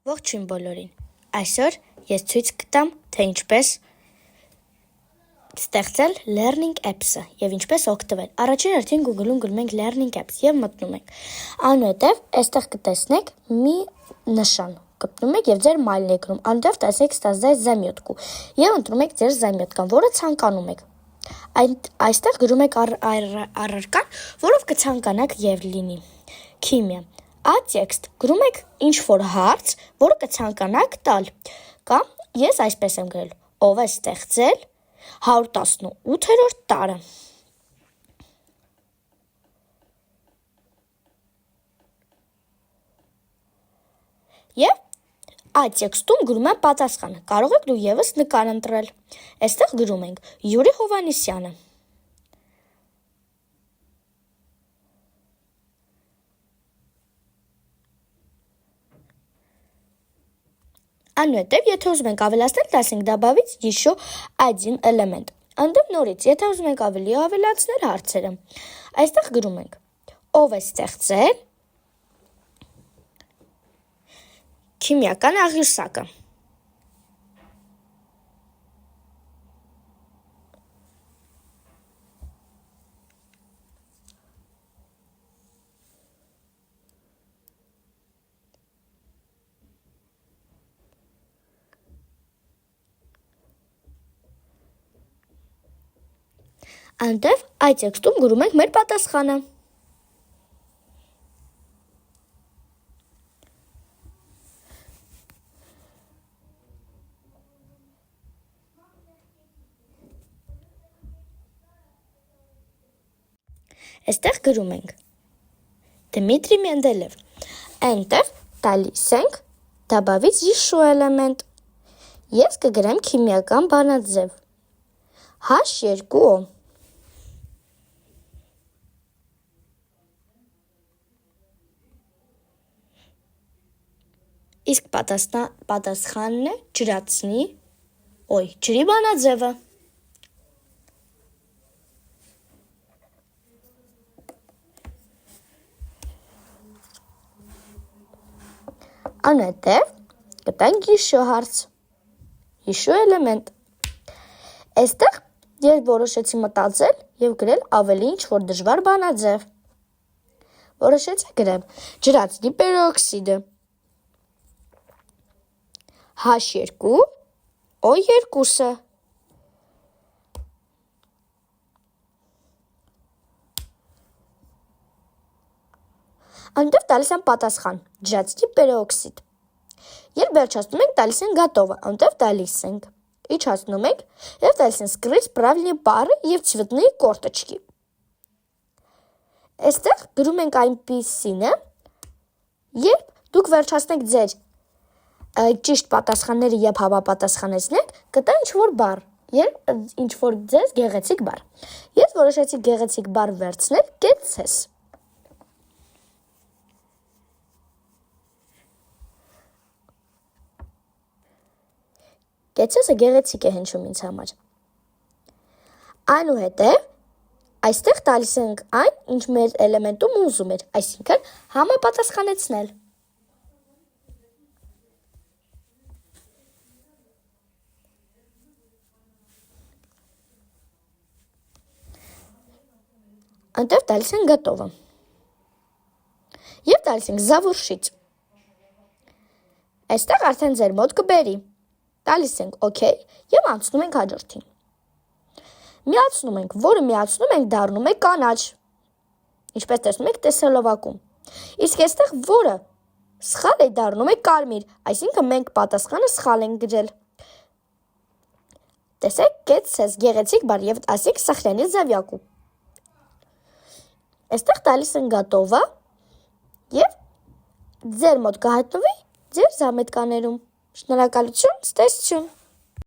Ողջույն բոլորին։ Այսօր ես ցույց կտամ, թե ինչպես ստեղծել Learning Apps-ը եւ ինչպես օգտվել։ Առաջին հերթին Google-ում գրում ենք Learning Apps եւ մտնում ենք։ Այնուհետեւ այստեղ կտեսնեք մի նշան։ Կպնում եք եւ ձեր մայլն եք գրում։ Այնտեղ տեսեք ստազдай զամյոտку եւ ընտրում եք ձեր զամյոտկան, որը ցանկանում եք։ Այստեղ գրում եք առարկան, որով կցանկանաք եւ լինի։ Քիմիա Տեքստ գրում եք ինչ-որ հարց, որը կցանկանաք տալ, կամ ես այսպես եմ գրել, ով է ստեղծել 118-րդ տարը։ Եվ այդ տեքստում գրում եմ պատասխանը, կարող եք դու եւս նկար ընտրել։ Այստեղ գրում ենք Յուրի Հովհաննիսյանը։ Այնուհետև, եթե ուզում ենք ավելացնել, տասենք добавить еще один элемент։ Այնտեղ նորից, եթե ուզում ենք ավելի ավելացնել հարցերը, այստեղ գրում ենք ով է ստեղծել քիմիական աղյուսակը։ Այնտեղ այդ տեքստում գրում ենք մեր պատասխանը։ Այստեղ գրում ենք Դմիտրի Մենդելև։ Այնտեղ տալիս ենք добавить еще элемент։ Ես կգրեմ քիմիական բանաձև H2O։ Իսկ պատասխանն է ջրի բանաձևը։ Այնուհետև կտանք еще հարց, еще էլեմենտ։ Այստեղ ես որոշեցի մտածել եւ գրել ավելի ինչ-որ դժվար բանաձև։ Որոշեցի գրեմ ջրածնի պերօքսիդը H2O2-ը։ Այնտեղ տալիս եմ պատասխան ջրածնի պերօքսիդ։ Երբ վերջացնում ենք, տալիս ենք готово, այնտեղ տալիս ենք իջացնում ենք եւ տալիս ենք скрыть правильные бары եւ цветные корточки։ Այստեղ գրում ենք այնպիսինը, երբ դուք վերջացնեք ձեր ճիշտ պատասխանները եւ հավապատասխանեցնեք, կտա ինչ-որ բառ, երբ ինչ-որ ձեզ գեղեցիկ բառ։ Ես որոշեցի գեղեցիկ բառ վերցնել կեցես։ Կեցեսը գեղեցիկ է հնչում ինձ համար։ Այնուհետև այստեղ տալիս ենք այն, ինչ մեր էլեմենտում ուզում էր, այսինքն համապատասխանեցնել։ Այնտեղ տալիս ենք готово։ Եվ տալիս ենք завершить։ Այստեղ արդեն ձեր մոտ կբերի։ Տալիս ենք OK եւ անցնում ենք հաջորդին։ Միացնում ենք, որը միացնում ենք դառնում է կանաչ։ Ինչպես տեսնում եք տեսելովակում։ Իսկ այստեղ որը սխալ է դառնում է կարմիր, այսինքն մենք պատասխանը սխալ ենք գրել։ Տեսեք, կեցես գեղեցիկ բառ եւ ասեք սохранить заявку։ Այստեղ տալիս ենք готово եւ ձեր մոտ կհայտնվի ձեր զամետկաներում։ Շնորհակալություն, ստեսություն։